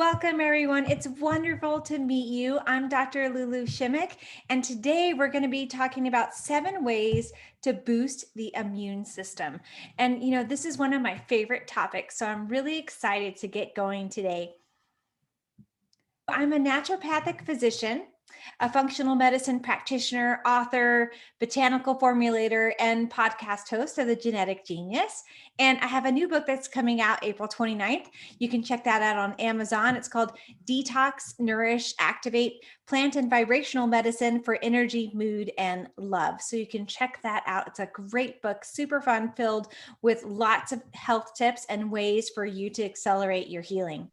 Welcome, everyone. It's wonderful to meet you. I'm Dr. LuLu Shimmick, and today we're going to be talking about 7 ways to boost the immune system. And, this is one of my favorite topics, so I'm really excited to get going today. I'm a naturopathic physician, a functional medicine practitioner, author, botanical formulator, and podcast host of The Genetic Genius. And I have a new book that's coming out April 29th. You can check that out on Amazon. It's called Detox, Nourish, Activate, Plant and Vibrational Medicine for Energy, Mood, and Love. So you can check that out. It's a great book, super fun, filled with lots of health tips and ways for you to accelerate your healing.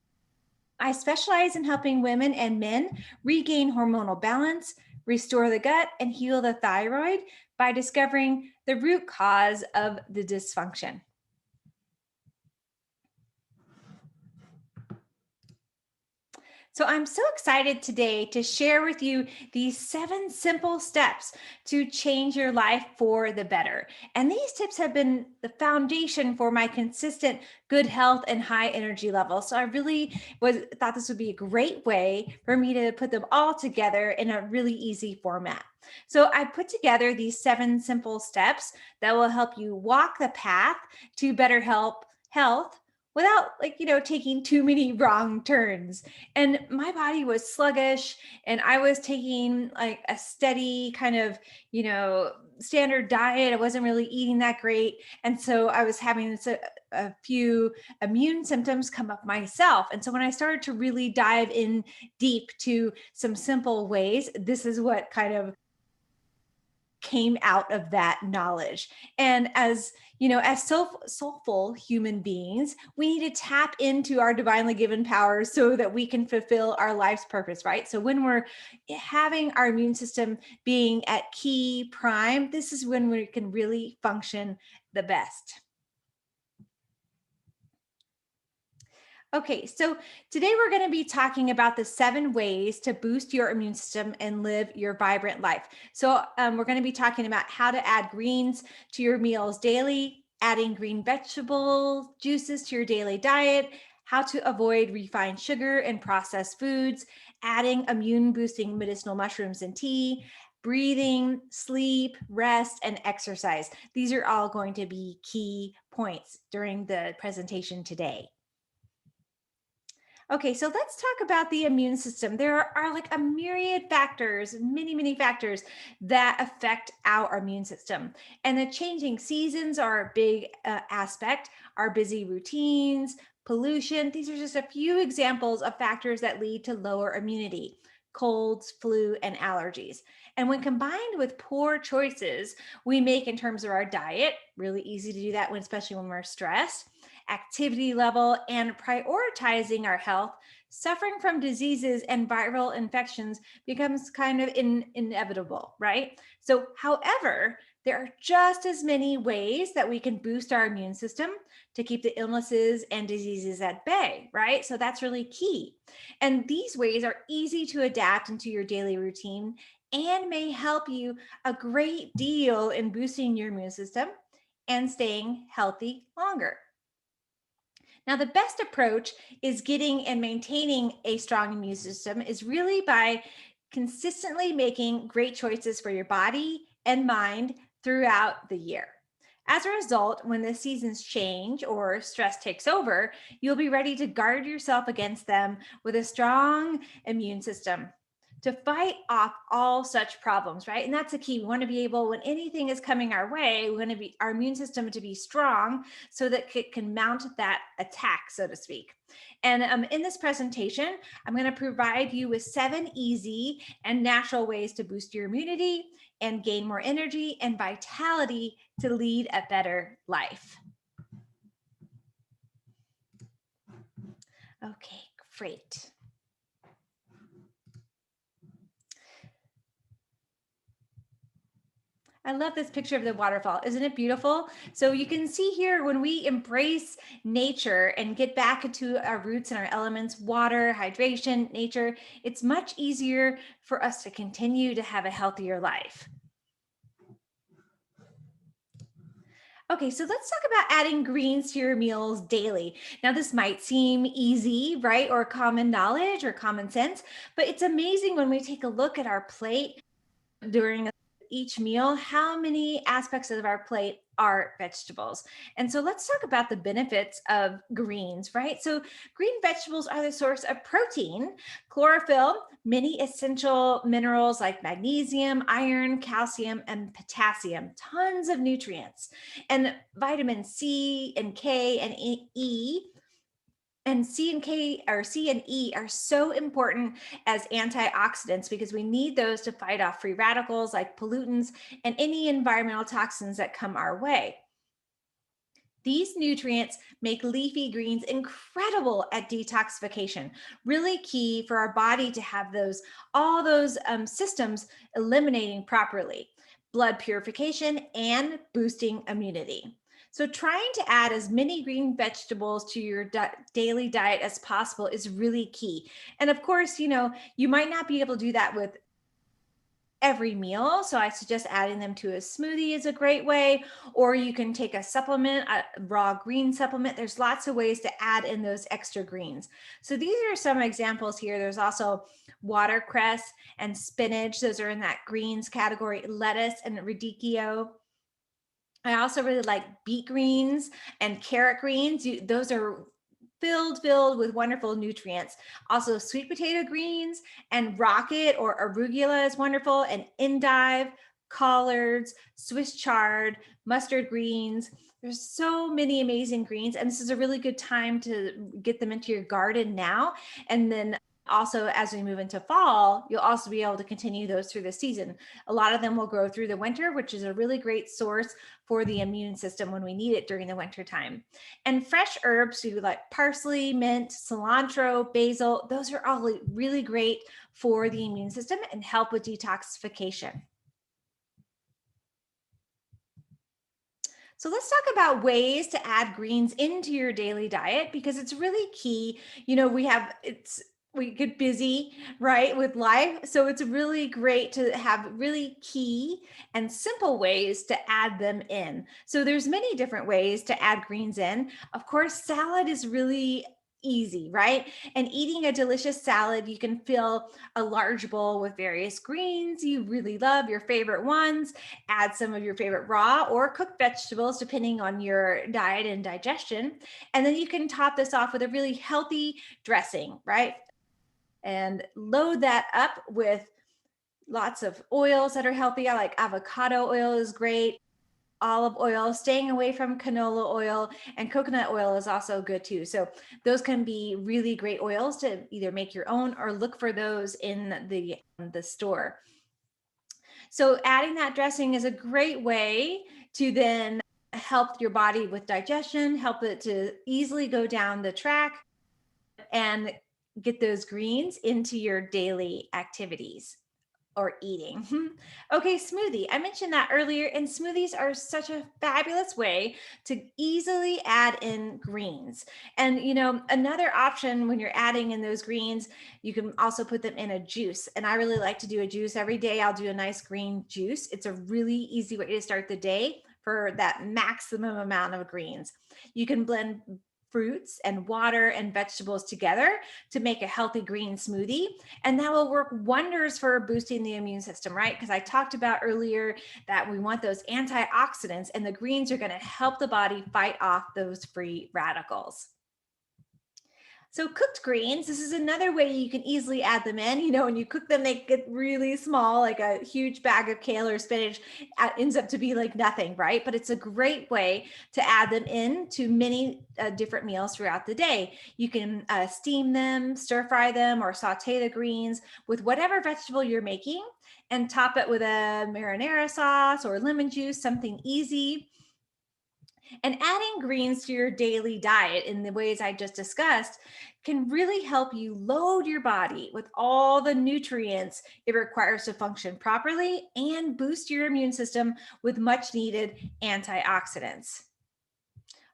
I specialize in helping women and men regain hormonal balance, restore the gut, and heal the thyroid by discovering the root cause of the dysfunction. So I'm so excited today to share with you these 7 simple steps to change your life for the better. And these tips have been the foundation for my consistent good health and high energy levels. So I really thought this would be a great way for me to put them all together in a really easy format. So I put together these 7 simple steps that will help you walk the path to better health without taking too many wrong turns. And my body was sluggish, and I was taking like a steady kind of standard diet. I wasn't really eating that great, and so I was having a few immune symptoms come up myself. And so when I started to really dive in deep to some simple ways, this is what kind of came out of that knowledge. And as soulful human beings, we need to tap into our divinely given powers so that we can fulfill our life's purpose, right? So when we're having our immune system being at key prime, this is when we can really function the best. Okay, so today we're going to be talking about the 7 ways to boost your immune system and live your vibrant life. So we're going to be talking about how to add greens to your meals daily, adding green vegetable juices to your daily diet, how to avoid refined sugar and processed foods, adding immune boosting medicinal mushrooms and tea, breathing, sleep, rest, and exercise. These are all going to be key points during the presentation today. Okay, so let's talk about the immune system. There are like a myriad factors, many factors that affect our immune system. And the changing seasons are a big aspect, our busy routines, pollution. These are just a few examples of factors that lead to lower immunity, colds, flu, and allergies. And when combined with poor choices we make in terms of our diet, really easy to do that especially when we're stressed, activity level, and prioritizing our health, suffering from diseases and viral infections becomes kind of inevitable, right? So, however, there are just as many ways that we can boost our immune system to keep the illnesses and diseases at bay, right? So that's really key. And these ways are easy to adapt into your daily routine and may help you a great deal in boosting your immune system and staying healthy longer. Now, the best approach is getting and maintaining a strong immune system is really by consistently making great choices for your body and mind throughout the year. As a result, when the seasons change or stress takes over, you'll be ready to guard yourself against them with a strong immune system to fight off all such problems, right? And that's the key. We want to be able, when anything is coming our way, we want to be our immune system to be strong so that it can mount that attack, so to speak. And in this presentation, I'm going to provide you with 7 easy and natural ways to boost your immunity and gain more energy and vitality to lead a better life. Okay, great. I love this picture of the waterfall. Isn't it beautiful? So you can see here when we embrace nature and get back into our roots and our elements, water, hydration, nature, it's much easier for us to continue to have a healthier life. Okay, so let's talk about adding greens to your meals daily. Now, this might seem easy, right? Or common knowledge or common sense, but it's amazing when we take a look at our plate during each meal, how many aspects of our plate are vegetables. And so let's talk about the benefits of greens, right? So green vegetables are the source of protein, chlorophyll, many essential minerals like magnesium, iron, calcium, and potassium, tons of nutrients, and vitamin C and K and E, and C and K or C and E are so important as antioxidants because we need those to fight off free radicals like pollutants and any environmental toxins that come our way. These nutrients make leafy greens incredible at detoxification, really key for our body to have all those systems eliminating properly, blood purification and boosting immunity. So trying to add as many green vegetables to your daily diet as possible is really key. And of course, you might not be able to do that with every meal. So I suggest adding them to a smoothie is a great way, or you can take a supplement, a raw green supplement. There's lots of ways to add in those extra greens. So these are some examples here. There's also watercress and spinach. Those are in that greens category, lettuce and radicchio. I also really like beet greens and carrot greens. Those are filled with wonderful nutrients. Also, sweet potato greens and rocket or arugula is wonderful, and endive, collards, Swiss chard, mustard greens. There's so many amazing greens, and this is a really good time to get them into your garden now. And then also, as we move into fall, you'll also be able to continue those through the season. A lot of them will grow through the winter, which is a really great source for the immune system when we need it during the winter time. And fresh herbs, so like parsley, mint, cilantro, basil, those are all really great for the immune system and help with detoxification. So let's talk about ways to add greens into your daily diet because it's really key. We get busy, right, with life. So it's really great to have really key and simple ways to add them in. So there's many different ways to add greens in. Of course, salad is really easy, right? And eating a delicious salad, you can fill a large bowl with various greens you really love, your favorite ones. Add some of your favorite raw or cooked vegetables, depending on your diet and digestion. And then you can top this off with a really healthy dressing, right? And load that up with lots of oils that are healthy. I like avocado oil is great, olive oil, staying away from canola oil, and coconut oil is also good too. So those can be really great oils to either make your own or look for those in the store. So adding that dressing is a great way to then help your body with digestion, help it to easily go down the track and get those greens into your daily activities or eating. Okay, smoothie. I mentioned that earlier, and smoothies are such a fabulous way to easily add in greens. And, another option when you're adding in those greens, you can also put them in a juice. And I really like to do a juice every day. I'll do a nice green juice. It's a really easy way to start the day for that maximum amount of greens. You can blend fruits and water and vegetables together to make a healthy green smoothie. And that will work wonders for boosting the immune system, right? Because I talked about earlier that we want those antioxidants, and the greens are going to help the body fight off those free radicals. So cooked greens, this is another way you can easily add them in. When you cook them, they get really small, like a huge bag of kale or spinach ends up to be like nothing, right? But it's a great way to add them in to many different meals throughout the day. You can steam them, stir fry them, or saute the greens with whatever vegetable you're making and top it with a marinara sauce or lemon juice, something easy. And adding greens to your daily diet in the ways I just discussed can really help you load your body with all the nutrients it requires to function properly and boost your immune system with much needed antioxidants.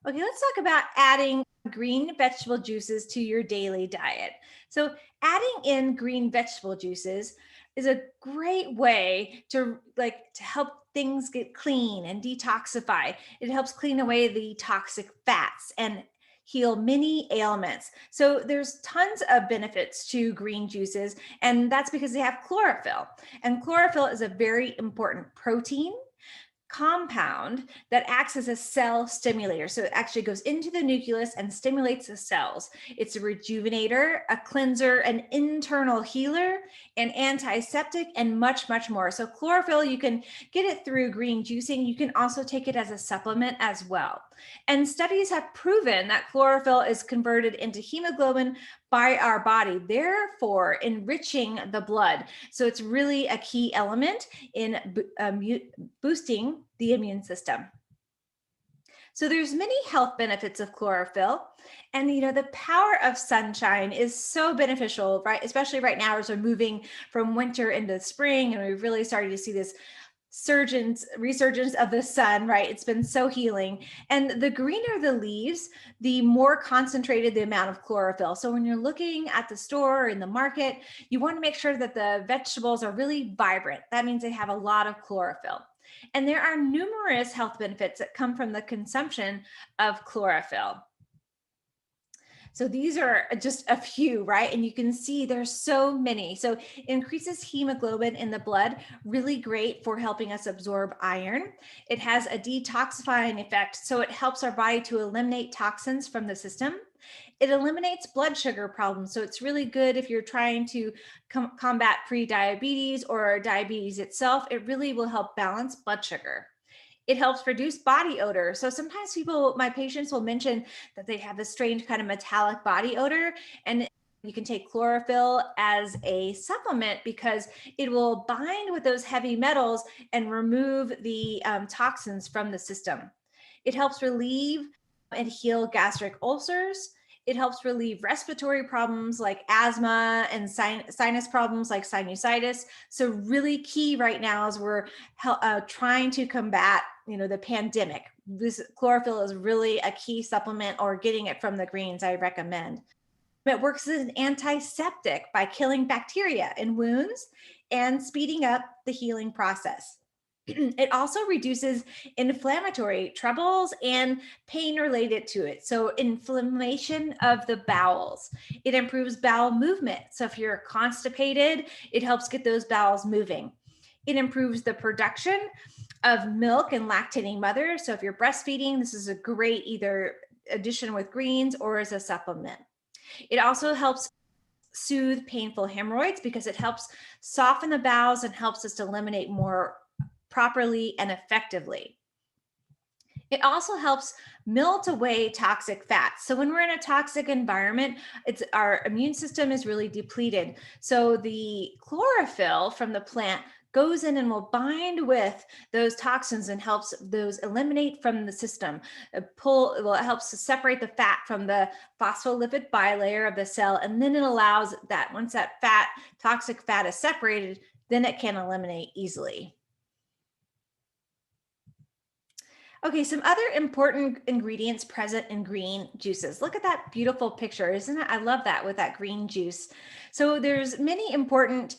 Okay, let's talk about adding green vegetable juices to your daily diet. So adding in green vegetable juices is a great way to help things get clean and detoxify. It helps clean away the toxic fats and heal many ailments. So there's tons of benefits to green juices, and that's because they have chlorophyll. And chlorophyll is a very important protein compound that acts as a cell stimulator. So it actually goes into the nucleus and stimulates the cells. It's a rejuvenator, a cleanser, an internal healer, an antiseptic, and much, much more. So chlorophyll, you can get it through green juicing. You can also take it as a supplement as well. And studies have proven that chlorophyll is converted into hemoglobin by our body, therefore enriching the blood. So it's really a key element in boosting the immune system. So there's many health benefits of chlorophyll, and the power of sunshine is so beneficial, right? Especially right now as we're moving from winter into spring, and we've really started to see this resurgence of the sun, right? It's been so healing. And the greener the leaves, the more concentrated the amount of chlorophyll. So when you're looking at the store or in the market, you want to make sure that the vegetables are really vibrant. That means they have a lot of chlorophyll. And there are numerous health benefits that come from the consumption of chlorophyll. So these are just a few, right? And you can see there's so many. So it increases hemoglobin in the blood, really great for helping us absorb iron. It has a detoxifying effect, so it helps our body to eliminate toxins from the system. It eliminates blood sugar problems, so it's really good if you're trying to combat pre-diabetes or diabetes itself. It really will help balance blood sugar. It helps reduce body odor. So sometimes my patients will mention that they have this strange kind of metallic body odor, and you can take chlorophyll as a supplement because it will bind with those heavy metals and remove the toxins from the system. It helps relieve and heal gastric ulcers. It helps relieve respiratory problems like asthma and sinus problems like sinusitis. So really key right now as we're trying to combat, the pandemic. This chlorophyll is really a key supplement, or getting it from the greens I recommend. It works as an antiseptic by killing bacteria in wounds and speeding up the healing process. It also reduces inflammatory troubles and pain related to it. So, inflammation of the bowels. It improves bowel movement. So, if you're constipated, it helps get those bowels moving. It improves the production of milk in lactating mothers. So, if you're breastfeeding, this is a great either addition with greens or as a supplement. It also helps soothe painful hemorrhoids because it helps soften the bowels and helps us to eliminate more properly and effectively. It also helps melt away toxic fats. So when we're in a toxic environment, our immune system is really depleted. So the chlorophyll from the plant goes in and will bind with those toxins and helps those eliminate from the system. It helps to separate the fat from the phospholipid bilayer of the cell, and then it allows that once that toxic fat is separated, then it can eliminate easily. Okay, some other important ingredients present in green juices. Look at that beautiful picture, isn't it? I love that with that green juice. So there's many important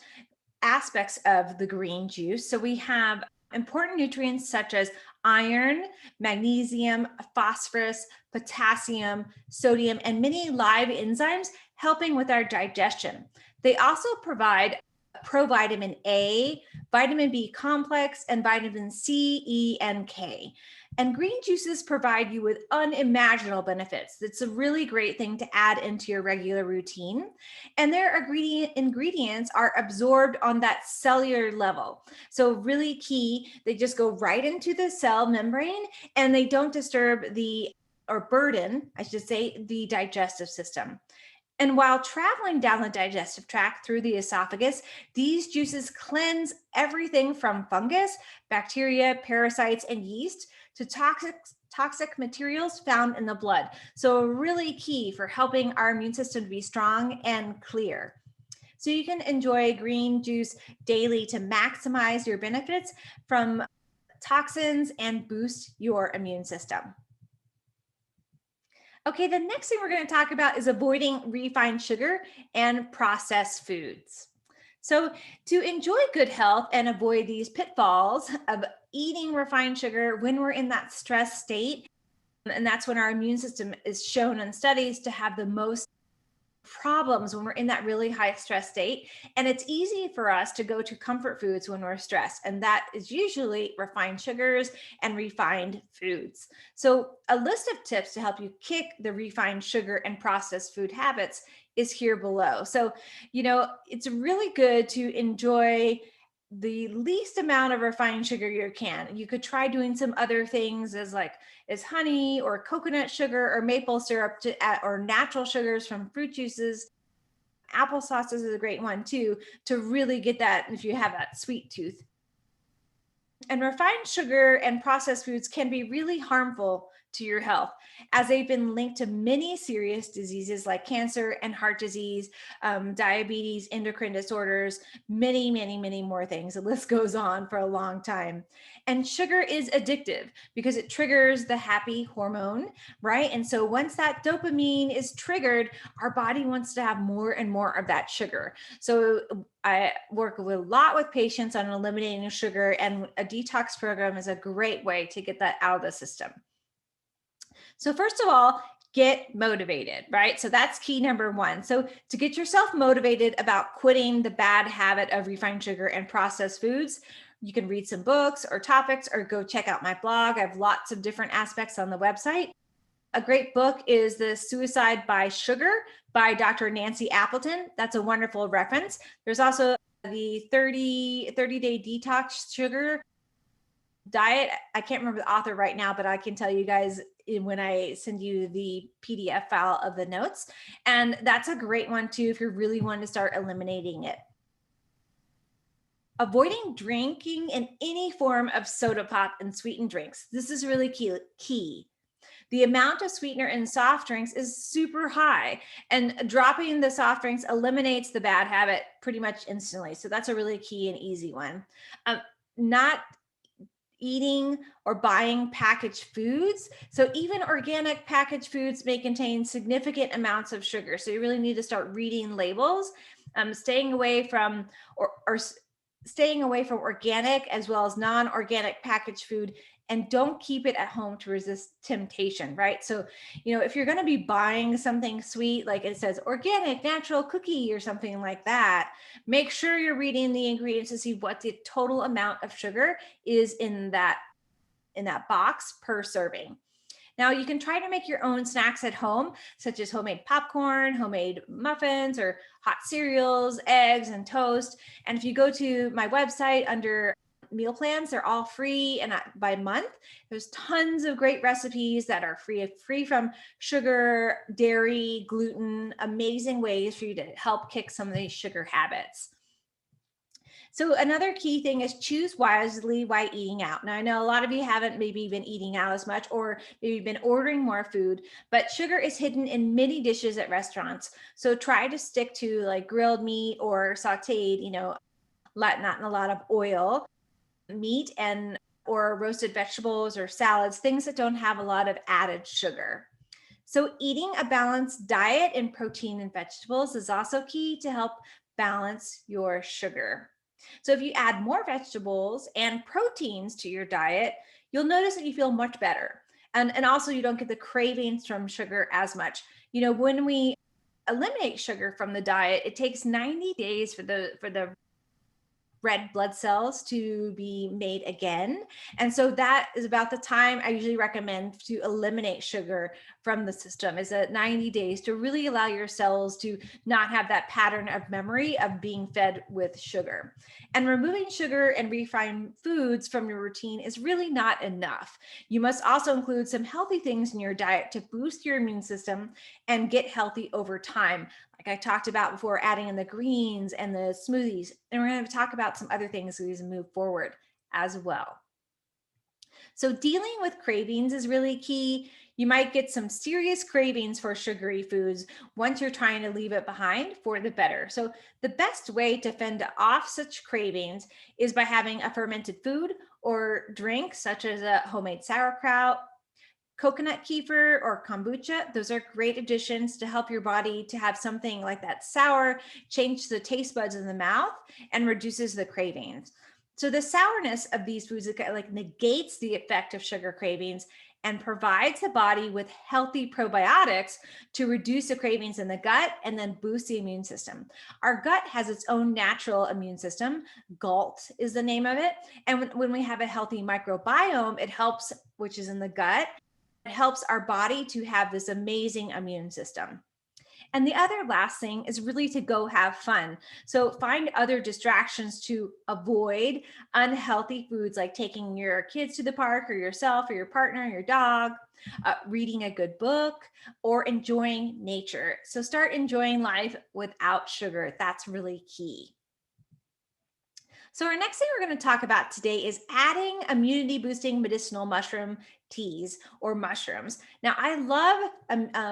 aspects of the green juice. So we have important nutrients such as iron, magnesium, phosphorus, potassium, sodium, and many live enzymes helping with our digestion. They also provide provitamin A, vitamin B complex, and vitamin C, E, and K. And green juices provide you with unimaginable benefits. It's a really great thing to add into your regular routine. And their ingredients are absorbed on that cellular level. So really key, they just go right into the cell membrane and they don't disturb or burden, I should say, the digestive system. And while traveling down the digestive tract through the esophagus, these juices cleanse everything from fungus, bacteria, parasites, and yeast to toxic materials found in the blood. So really key for helping our immune system to be strong and clear. So you can enjoy green juice daily to maximize your benefits from toxins and boost your immune system. Okay, the next thing we're going to talk about is avoiding refined sugar and processed foods. So, to enjoy good health and avoid these pitfalls of eating refined sugar when we're in that stress state, and that's when our immune system is shown in studies to have the most problems when we're in that really high stress state. And it's easy for us to go to comfort foods when we're stressed. And that is usually refined sugars and refined foods. So, a list of tips to help you kick the refined sugar and processed food habits is here below. So, it's really good to enjoy the least amount of refined sugar you can. You could try doing some other things as honey or coconut sugar or maple syrup or natural sugars from fruit juices. Applesauce is a great one too, to really get that if you have that sweet tooth. And refined sugar and processed foods can be really harmful to your health, as they've been linked to many serious diseases like cancer and heart disease, diabetes, endocrine disorders, many, many, many more things. The list goes on for a long time. And sugar is addictive because it triggers the happy hormone, right? And so once that dopamine is triggered, our body wants to have more and more of that sugar. So I work a lot with patients on eliminating sugar, and a detox program is a great way to get that out of the system. So, first of all, get motivated, right? So, that's key number one. So, to get yourself motivated about quitting the bad habit of refined sugar and processed foods, you can read some books or topics or go check out my blog. I have lots of different aspects on the website. A great book is The Suicide by Sugar by Dr. Nancy Appleton. That's a wonderful reference. There's also the 30-day detox sugar diet. I can't remember the author right now, but I can tell you guys when I send you the PDF file of the notes. And that's a great one too if you're really wanting to start eliminating it. Avoiding drinking in any form of soda pop and sweetened drinks. This is really key. The amount of sweetener in soft drinks is super high, and dropping the soft drinks eliminates the bad habit pretty much instantly. So that's a really key and easy one. Not eating or buying packaged foods. So even organic packaged foods may contain significant amounts of sugar. So you really need to start reading labels, staying away from or staying away from organic as well as non-organic packaged food, and don't keep it at home to resist temptation, right? So, if you're going to be buying something sweet, like it says organic natural cookie or something like that, make sure you're reading the ingredients to see what the total amount of sugar is in that box per serving. Now, you can try to make your own snacks at home, such as homemade popcorn, homemade muffins, or hot cereals, eggs, and toast. And if you go to my website under meal plans, they're all free and by month. There's tons of great recipes that are free from sugar, dairy, gluten, amazing ways for you to help kick some of these sugar habits. So another key thing is choose wisely while eating out. Now, I know a lot of you haven't maybe been eating out as much or maybe been ordering more food, but sugar is hidden in many dishes at restaurants. So try to stick to like grilled meat or sauteed, not in a lot of oil, meat and or roasted vegetables or salads, things that don't have a lot of added sugar. So eating a balanced diet in protein and vegetables is also key to help balance your sugar. So if you add more vegetables and proteins to your diet, you'll notice that you feel much better. And also you don't get the cravings from sugar as much. When we eliminate sugar from the diet, it takes 90 days for the red blood cells to be made again. And so that is about the time I usually recommend to eliminate sugar from the system, is at 90 days, to really allow your cells to not have that pattern of memory of being fed with sugar. And removing sugar and refined foods from your routine is really not enough. You must also include some healthy things in your diet to boost your immune system and get healthy over time. Like I talked about before, adding in the greens and the smoothies. And we're going to talk about some other things as we move forward as well. So dealing with cravings is really key. You might get some serious cravings for sugary foods once you're trying to leave it behind for the better. So the best way to fend off such cravings is by having a fermented food or drink, such as a homemade sauerkraut, Coconut kefir or kombucha, those are great additions to help your body to have something like that sour, change the taste buds in the mouth, and reduces the cravings. So the sourness of these foods like negates the effect of sugar cravings and provides the body with healthy probiotics to reduce the cravings in the gut and then boost the immune system. Our gut has its own natural immune system. GALT is the name of it. And when we have a healthy microbiome, it helps, which is in the gut, it helps our body to have this amazing immune system. And the other last thing is really to go have fun. So find other distractions to avoid unhealthy foods, like taking your kids to the park or yourself or your partner, or your dog, reading a good book, or enjoying nature. So start enjoying life without sugar. That's really key. So our next thing we're going to talk about today is adding immunity boosting medicinal mushroom teas or mushrooms. Now, I love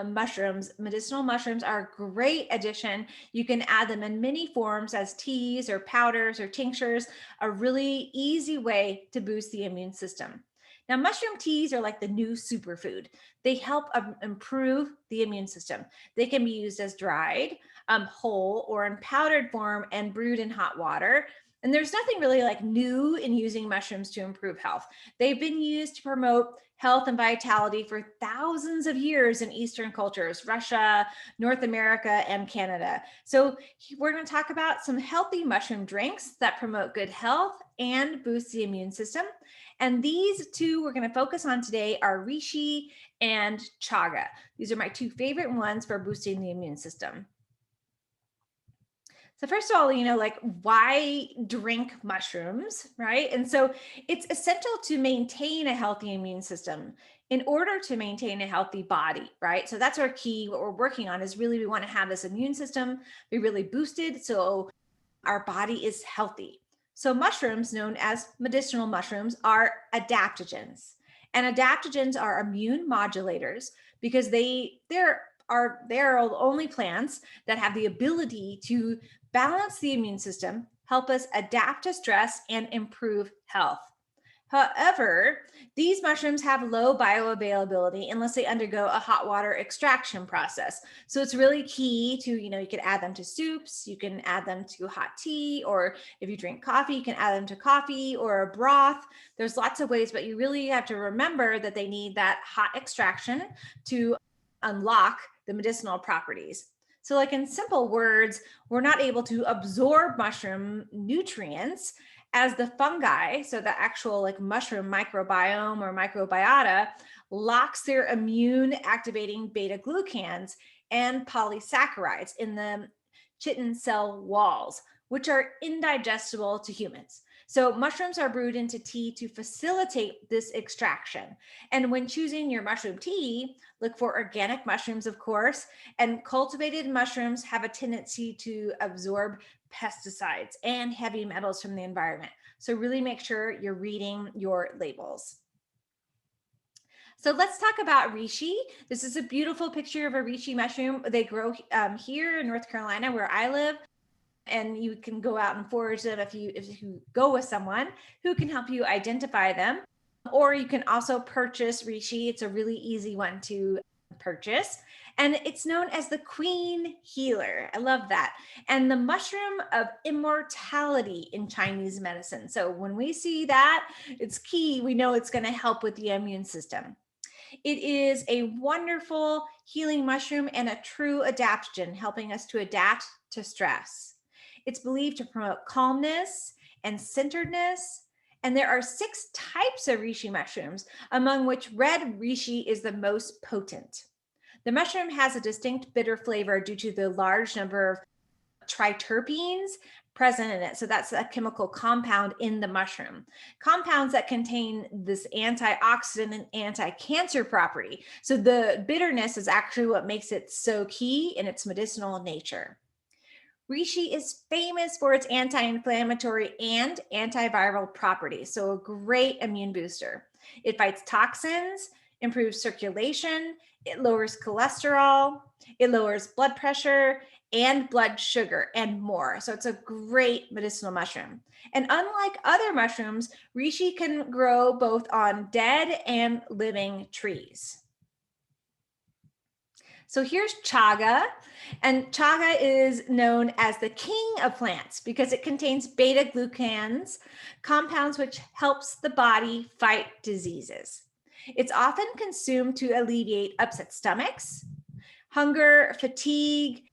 mushrooms. Medicinal mushrooms are a great addition. You can add them in many forms as teas or powders or tinctures, a really easy way to boost the immune system. Now, mushroom teas are like the new superfood. They help improve the immune system. They can be used as dried, whole, or in powdered form and brewed in hot water. And there's nothing really like new in using mushrooms to improve health. They've been used to promote health and vitality for thousands of years in Eastern cultures, Russia, North America, and Canada. So we're going to talk about some healthy mushroom drinks that promote good health and boost the immune system. And these two we're going to focus on today are REISHI and chaga. These are my two favorite ones for boosting the immune system. So first of all, like why drink mushrooms, right? And so it's essential to maintain a healthy immune system in order to maintain a healthy body, right? So that's our key. What we're working on is really we want to have this immune system be really boosted so our body is healthy. So mushrooms, known as medicinal mushrooms, are adaptogens. And adaptogens are immune modulators because they're only plants that have the ability to balance the immune system, help us adapt to stress, and improve health. However, these mushrooms have low bioavailability unless they undergo a hot water extraction process. So it's really key to, you can add them to soups, you can add them to hot tea, or if you drink coffee, you can add them to coffee or a broth. There's lots of ways, but you really have to remember that they need that hot extraction to unlock the medicinal properties. So like in simple words, we're not able to absorb mushroom nutrients as the fungi, so the actual like mushroom microbiome or microbiota locks their immune activating beta glucans and polysaccharides in the chitin cell walls, which are indigestible to humans. So mushrooms are brewed into tea to facilitate this extraction. And when choosing your mushroom tea, look for organic mushrooms, of course, and cultivated mushrooms have a tendency to absorb pesticides and heavy metals from the environment. So really make sure you're reading your labels. So let's talk about reishi. This is a beautiful picture of a reishi mushroom. They grow here in North Carolina where I live. And you can go out and forage them if you go with someone who can help you identify them. Or you can also purchase reishi. It's a really easy one to purchase. And it's known as the queen healer. I love that. And the mushroom of immortality in Chinese medicine. So when we see that, it's key. We know it's going to help with the immune system. It is a wonderful healing mushroom and a true adaptogen, helping us to adapt to stress. It's believed to promote calmness and centeredness. And there are 6 types of reishi mushrooms, among which red reishi is the most potent. The mushroom has a distinct bitter flavor due to the large number of triterpenes present in it. So that's a chemical compound in the mushroom. Compounds that contain this antioxidant and anti-cancer property. So the bitterness is actually what makes it so key in its medicinal nature. Reishi is famous for its anti-inflammatory and antiviral properties, so a great immune booster. It fights toxins, improves circulation, it lowers cholesterol, it lowers blood pressure, and blood sugar and more. So it's a great medicinal mushroom. And unlike other mushrooms, reishi can grow both on dead and living trees. So here's chaga, and chaga is known as the king of plants because it contains beta glucans, compounds which helps the body fight diseases. It's often consumed to alleviate upset stomachs, hunger, fatigue,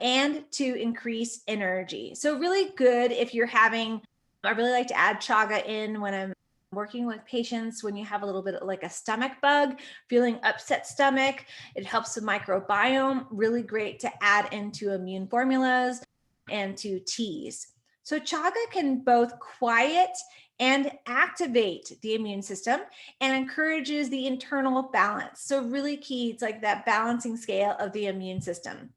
and to increase energy. So really good if you're having, I really like to add chaga in when I'm working with patients when you have a little bit of like a stomach bug, feeling upset stomach. It helps the microbiome, really great to add into immune formulas and to teas. So chaga can both quiet and activate the immune system and encourages the internal balance. So really key, it's like that balancing scale of the immune system.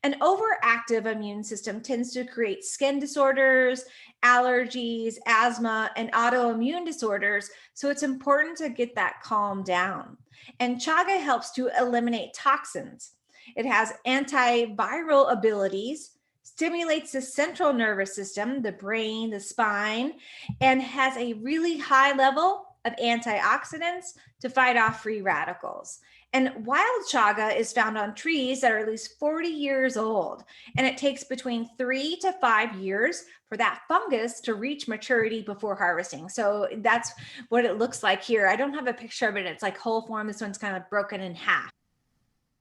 An overactive immune system tends to create skin disorders, allergies, asthma, and autoimmune disorders. So it's important to get that calmed down. And chaga helps to eliminate toxins. It has antiviral abilities, stimulates the central nervous system, the brain, the spine, and has a really high level of antioxidants to fight off free radicals. And wild chaga is found on trees that are at least 40 years old. And it takes between 3 to 5 years for that fungus to reach maturity before harvesting. So that's what it looks like here. I don't have a picture of it. It's like whole form. This one's kind of broken in half.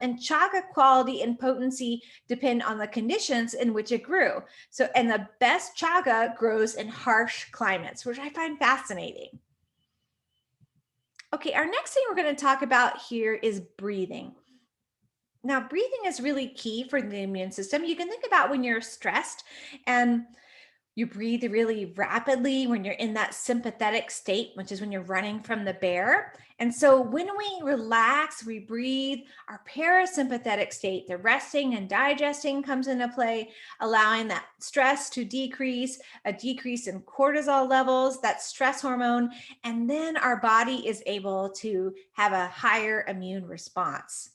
And chaga quality and potency depend on the conditions in which it grew. So, and the best chaga grows in harsh climates, which I find fascinating. Okay, our next thing we're going to talk about here is breathing. Now, breathing is really key for the immune system. You can think about when you're stressed and you breathe really rapidly when you're in that sympathetic state, which is when you're running from the bear. And so when we relax, we breathe, our parasympathetic state, the resting and digesting comes into play, allowing that stress to decrease, a decrease in cortisol levels, that stress hormone, and then our body is able to have a higher immune response.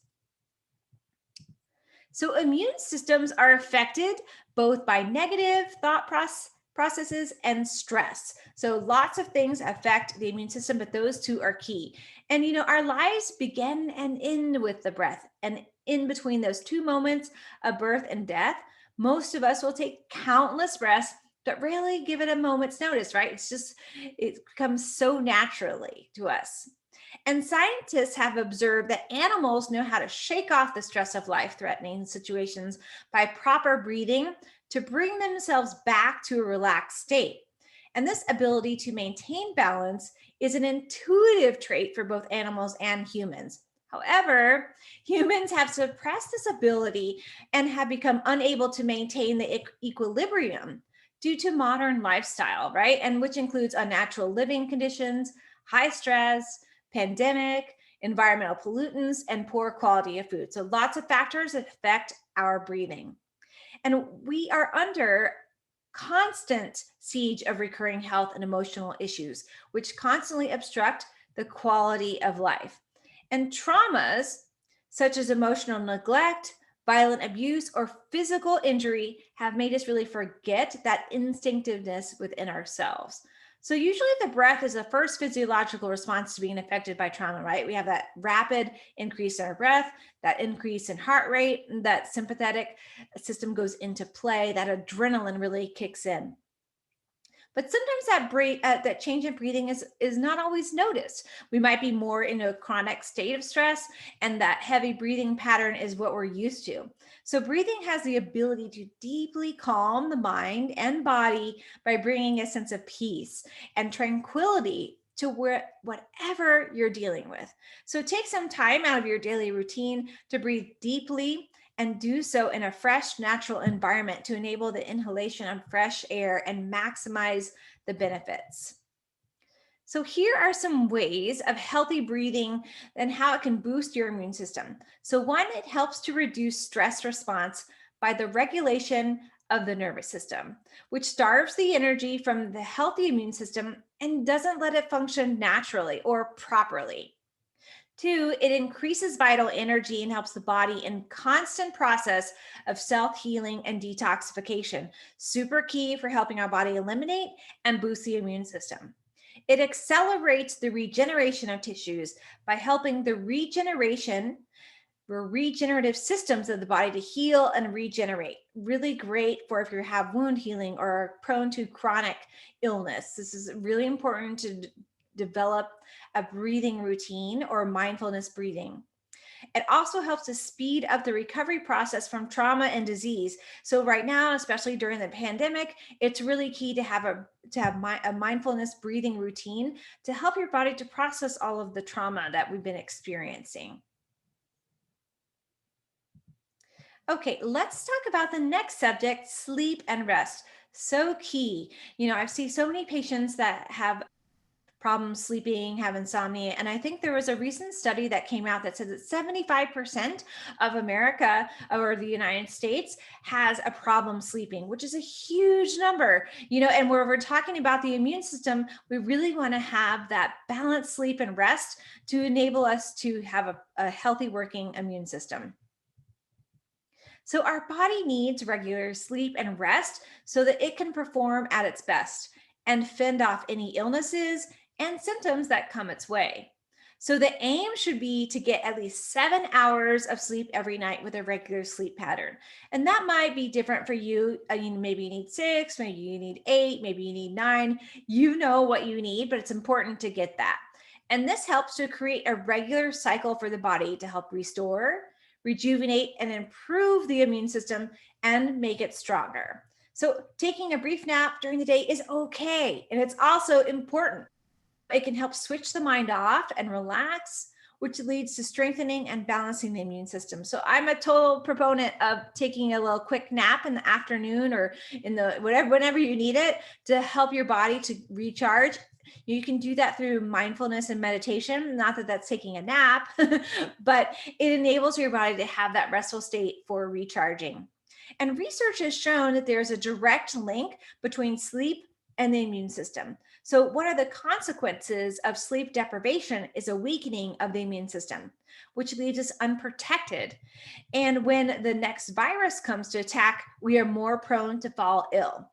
So immune systems are affected both by negative thought processes and stress. So lots of things affect the immune system, but those two are key. And our lives begin and end with the breath. And in between those two moments of birth and death, most of us will take countless breaths, but rarely give it a moment's notice, right? It comes so naturally to us. And scientists have observed that animals know how to shake off the stress of life-threatening situations by proper breathing to bring themselves back to a relaxed state. And this ability to maintain balance is an intuitive trait for both animals and humans. However, humans have suppressed this ability and have become unable to maintain the equilibrium due to modern lifestyle, right? And which includes unnatural living conditions, high stress, pandemic, environmental pollutants, and poor quality of food. So lots of factors that affect our breathing. And we are under constant siege of recurring health and emotional issues, which constantly obstruct the quality of life. And traumas such as emotional neglect, violent abuse, or physical injury have made us really forget that instinctiveness within ourselves. So usually the breath is the first physiological response to being affected by trauma, right? We have that rapid increase in our breath, that increase in heart rate, that sympathetic system goes into play, that adrenaline really kicks in. But sometimes that change in breathing is not always noticed. We might be more in a chronic state of stress, and that heavy breathing pattern is what we're used to. So breathing has the ability to deeply calm the mind and body by bringing a sense of peace and tranquility to whatever you're dealing with. So take some time out of your daily routine to breathe deeply and do so in a fresh, natural environment to enable the inhalation of fresh air and maximize the benefits. So here are some ways of healthy breathing and how it can boost your immune system. So one, it helps to reduce stress response by the regulation of the nervous system, which starves the energy from the healthy immune system and doesn't let it function naturally or properly. Two, it increases vital energy and helps the body in constant process of self-healing and detoxification. Super key for helping our body eliminate and boost the immune system. It accelerates the regeneration of tissues by helping the regenerative systems of the body to heal and regenerate. Really great for if you have wound healing or are prone to chronic illness. This is really important to develop a breathing routine or mindfulness breathing. It also helps to speed up the recovery process from trauma and disease. So right now, especially during the pandemic, it's really key to have a mindfulness breathing routine to help your body to process all of the trauma that we've been experiencing. Okay, let's talk about the next subject, sleep and rest. So key. I've seen so many patients that have problems sleeping, have insomnia. And I think there was a recent study that came out that says that 75% of America or the United States has a problem sleeping, which is a huge number. And where we're talking about the immune system, we really want to have that balanced sleep and rest to enable us to have a healthy working immune system. So our body needs regular sleep and rest so that it can perform at its best and fend off any illnesses and symptoms that come its way. So the aim should be to get at least 7 hours of sleep every night with a regular sleep pattern. And that might be different for you. Maybe you need 6, maybe you need 8, maybe you need 9. You know what you need, but it's important to get that. And this helps to create a regular cycle for the body to help restore, rejuvenate, and improve the immune system and make it stronger. So, taking a brief nap during the day is okay. And it's also important. It can help switch the mind off and relax, which leads to strengthening and balancing the immune system. So I'm a total proponent of taking a little quick nap in the afternoon or in the whenever you need it to help your body to recharge. You can do that through mindfulness and meditation. Not that that's taking a nap, but it enables your body to have that restful state for recharging. And research has shown that there's a direct link between sleep and the immune system. So, one of the consequences of sleep deprivation is a weakening of the immune system, which leaves us unprotected. And when the next virus comes to attack, we are more prone to fall ill.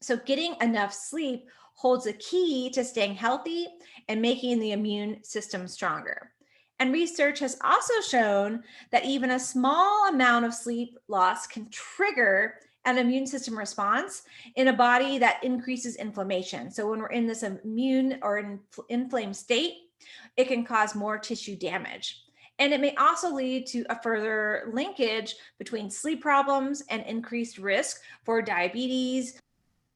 So, getting enough sleep holds a key to staying healthy and making the immune system stronger. And research has also shown that even a small amount of sleep loss can trigger an immune system response in a body that increases inflammation. So when we're in this immune or inflamed state, it can cause more tissue damage. And it may also lead to a further linkage between sleep problems and increased risk for diabetes,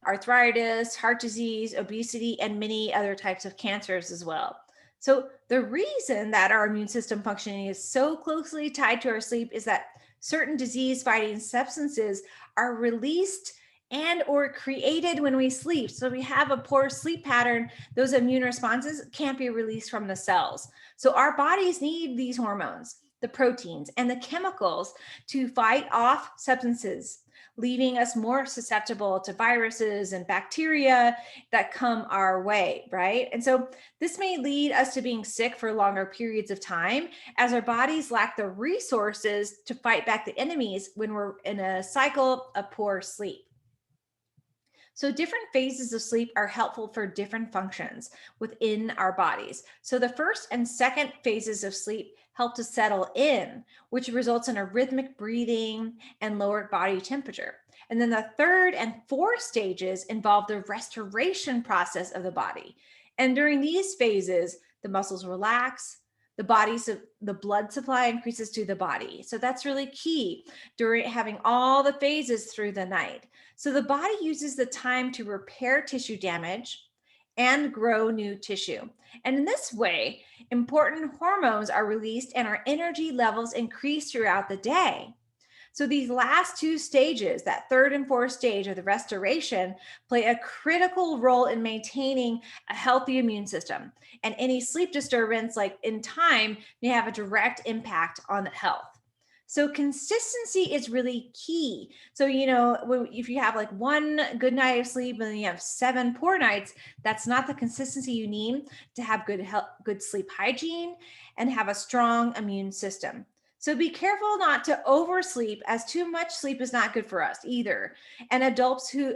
arthritis, heart disease, obesity, and many other types of cancers as well. So, the reason that our immune system functioning is so closely tied to our sleep is that certain disease fighting substances are released and or created when we sleep. So we have a poor sleep pattern, those immune responses can't be released from the cells. So our bodies need these hormones, the proteins and the chemicals to fight off substances, leaving us more susceptible to viruses and bacteria that come our way, right? And so this may lead us to being sick for longer periods of time as our bodies lack the resources to fight back the enemies when we're in a cycle of poor sleep. So, different phases of sleep are helpful for different functions within our bodies. So, the first and second phases of sleep help to settle in, which results in a rhythmic breathing and lowered body temperature. And then the third and fourth stages involve the restoration process of the body. And during these phases, the muscles relax, the blood supply increases to the body. So that's really key during having all the phases through the night. So the body uses the time to repair tissue damage and grow new tissue. And in this way, important hormones are released and our energy levels increase throughout the day. So these last two stages, that third and fourth stage of the restoration, play a critical role in maintaining a healthy immune system. And any sleep disturbance, like in time, may have a direct impact on the health. So consistency is really key. So, if you have like one good night of sleep and then you have 7 poor nights, that's not the consistency you need to have good health, good sleep hygiene and have a strong immune system. So be careful not to oversleep, as too much sleep is not good for us either. And adults who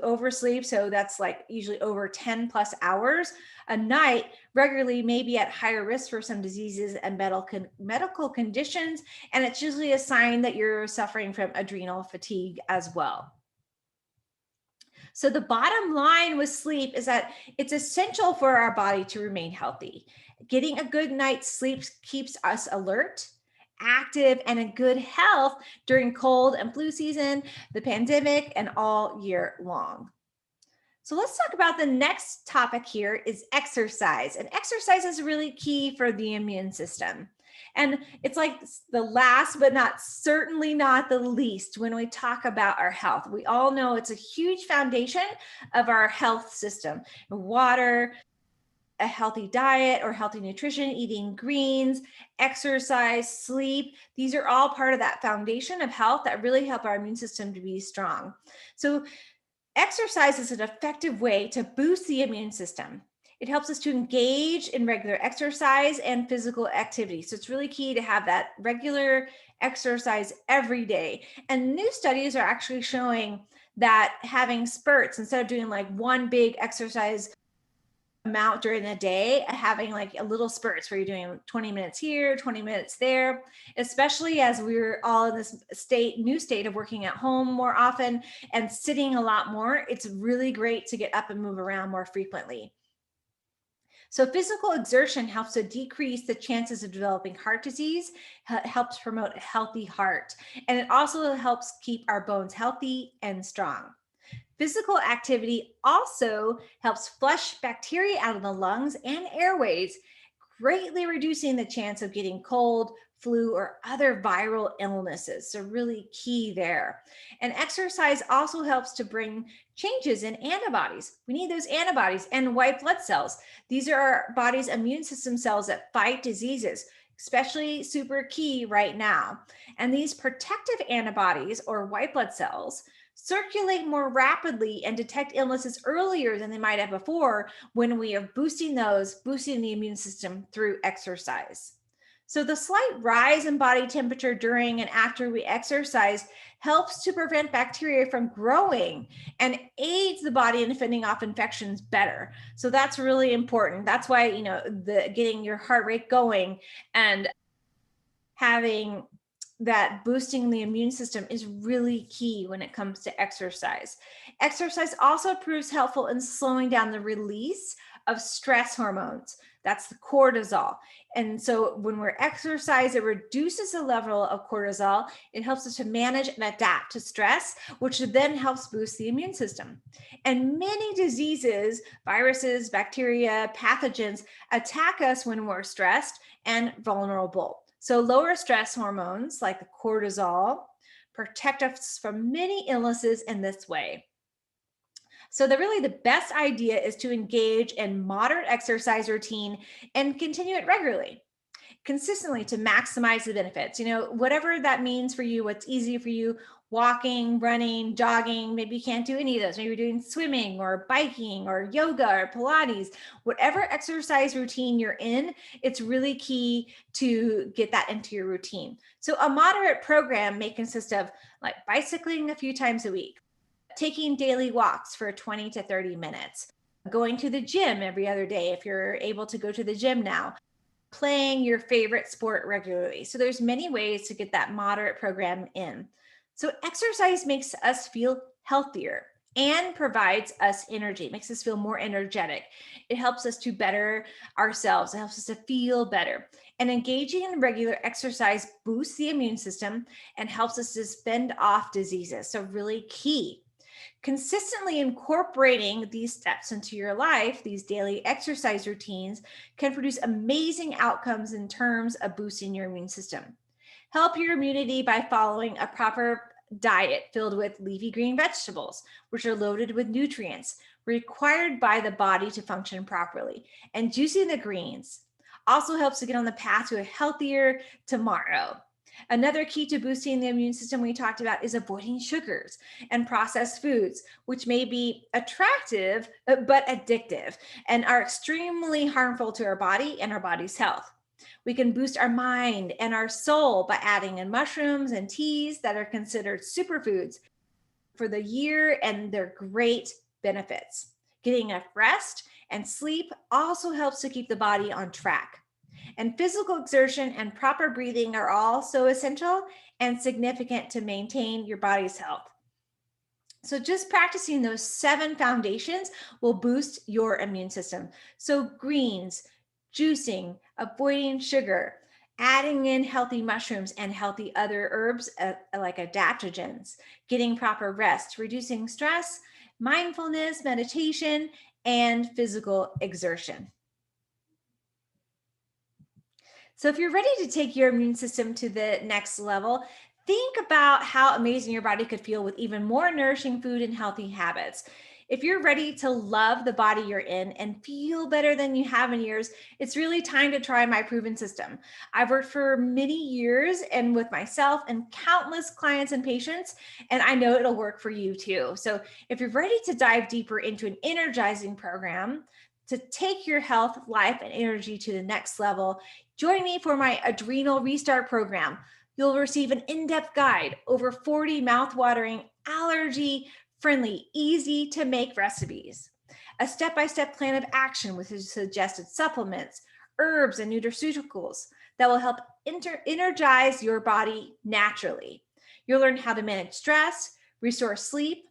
oversleep, so that's like usually over 10 plus hours a night regularly, may be at higher risk for some diseases and medical conditions, and it's usually a sign that you're suffering from adrenal fatigue as well. So the bottom line with sleep is that it's essential for our body to remain healthy. Getting a good night's sleep keeps us alert, active, and in good health during cold and flu season, the pandemic, and all year long. So let's talk about the next topic here is exercise. And exercise is really key for the immune system. And it's like the last, but not certainly not the least when we talk about our health. We all know it's a huge foundation of our health system. Water, a healthy diet or healthy nutrition, eating greens, exercise, sleep. These are all part of that foundation of health that really help our immune system to be strong. So exercise is an effective way to boost the immune system. It helps us to engage in regular exercise and physical activity. So it's really key to have that regular exercise every day. And new studies are actually showing that having spurts, instead of doing like one big exercise amount during the day, having like a little spurts where you're doing 20 minutes here, 20 minutes there, especially as we're all in this new state of working at home more often and sitting a lot more. It's really great to get up and move around more frequently. So physical exertion helps to decrease the chances of developing heart disease, helps promote a healthy heart, and it also helps keep our bones healthy and strong. Physical activity also helps flush bacteria out of the lungs and airways, greatly reducing the chance of getting cold, flu, or other viral illnesses. So, really key there. And exercise also helps to bring changes in antibodies. We need those antibodies and white blood cells. These are our body's immune system cells that fight diseases, especially super key right now. And these protective antibodies or white blood cells circulate more rapidly and detect illnesses earlier than they might have before when we are boosting the immune system through exercise. So the slight rise in body temperature during and after we exercise helps to prevent bacteria from growing and aids the body in fending off infections better. So that's really important. That's why, the getting your heart rate going and having that boosting the immune system is really key when it comes to exercise. Exercise also proves helpful in slowing down the release of stress hormones. That's the cortisol. And so when we're exercise, it reduces the level of cortisol. It helps us to manage and adapt to stress, which then helps boost the immune system. And many diseases, viruses, bacteria, pathogens attack us when we're stressed and vulnerable. So lower stress hormones like the cortisol protect us from many illnesses in this way. So the best idea is to engage in moderate exercise routine and continue it regularly, consistently to maximize the benefits. Whatever that means for you, what's easy for you, walking, running, jogging, maybe you can't do any of those. Maybe you're doing swimming or biking or yoga or Pilates, whatever exercise routine you're in, it's really key to get that into your routine. So a moderate program may consist of like bicycling a few times a week, taking daily walks for 20 to 30 minutes, going to the gym every other day if you're able to go to the gym now, playing your favorite sport regularly. So there's many ways to get that moderate program in. So exercise makes us feel healthier and provides us energy. It makes us feel more energetic. It helps us to better ourselves. It helps us to feel better. And engaging in regular exercise boosts the immune system and helps us to fend off diseases. So really key. Consistently incorporating these steps into your life, these daily exercise routines, can produce amazing outcomes in terms of boosting your immune system. Help your immunity by following a proper diet filled with leafy green vegetables, which are loaded with nutrients required by the body to function properly. And juicing the greens also helps to get on the path to a healthier tomorrow. Another key to boosting the immune system we talked about is avoiding sugars and processed foods, which may be attractive but addictive and are extremely harmful to our body and our body's health. We can boost our mind and our soul by adding in mushrooms and teas that are considered superfoods for the year and their great benefits. Getting enough rest and sleep also helps to keep the body on track. And physical exertion and proper breathing are also essential and significant to maintain your body's health. So, just practicing those 7 foundations will boost your immune system. So, greens, juicing, avoiding sugar, adding in healthy mushrooms and healthy other herbs like adaptogens, getting proper rest, reducing stress, mindfulness, meditation, and physical exertion. So, if you're ready to take your immune system to the next level, think about how amazing your body could feel with even more nourishing food and healthy habits. If you're ready to love the body you're in and feel better than you have in years, it's really time to try my proven system. I've worked for many years and with myself and countless clients and patients, and I know it'll work for you too. So, if you're ready to dive deeper into an energizing program to take your health, life, and energy to the next level, join me for my Adrenal Restart program. You'll receive an in depth guide, over 40 mouth-watering, allergy friendly, easy to make recipes, a step by step plan of action with suggested supplements, herbs, and nutraceuticals that will help energize your body naturally. You'll learn how to manage stress, restore sleep,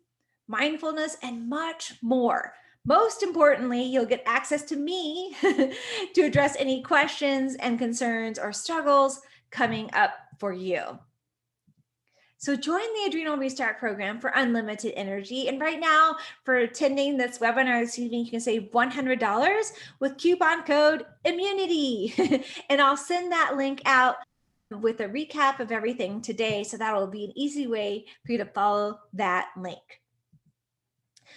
mindfulness, and much more. Most importantly, you'll get access to me to address any questions and concerns or struggles coming up for you. So join the Adrenal Restart program for unlimited energy. And right now, for attending this webinar this evening, you can save $100 with coupon code immunity. And I'll send that link out with a recap of everything today. So that will be an easy way for you to follow that link.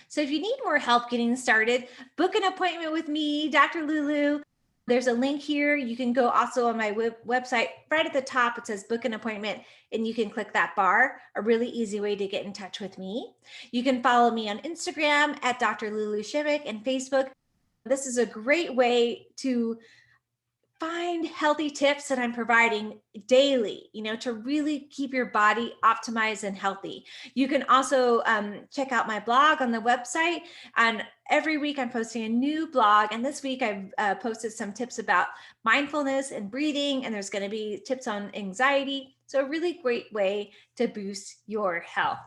So if you need more help getting started, book an appointment with me, Dr. LuLu. There's a link here. You can go also on my website. Right at the top, it says book an appointment, and you can click that bar, a really easy way to get in touch with me. You can follow me on Instagram at Dr. LuLu Shimmick and Facebook. This is a great way to find healthy tips that I'm providing daily, to really keep your body optimized and healthy. You can also check out my blog on the website. And every week I'm posting a new blog. And this week I've posted some tips about mindfulness and breathing, and there's going to be tips on anxiety. So a really great way to boost your health.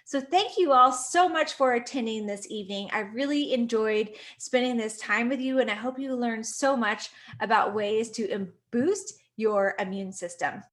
So thank you all so much for attending this evening. I really enjoyed spending this time with you, and I hope you learned so much about ways to boost your immune system.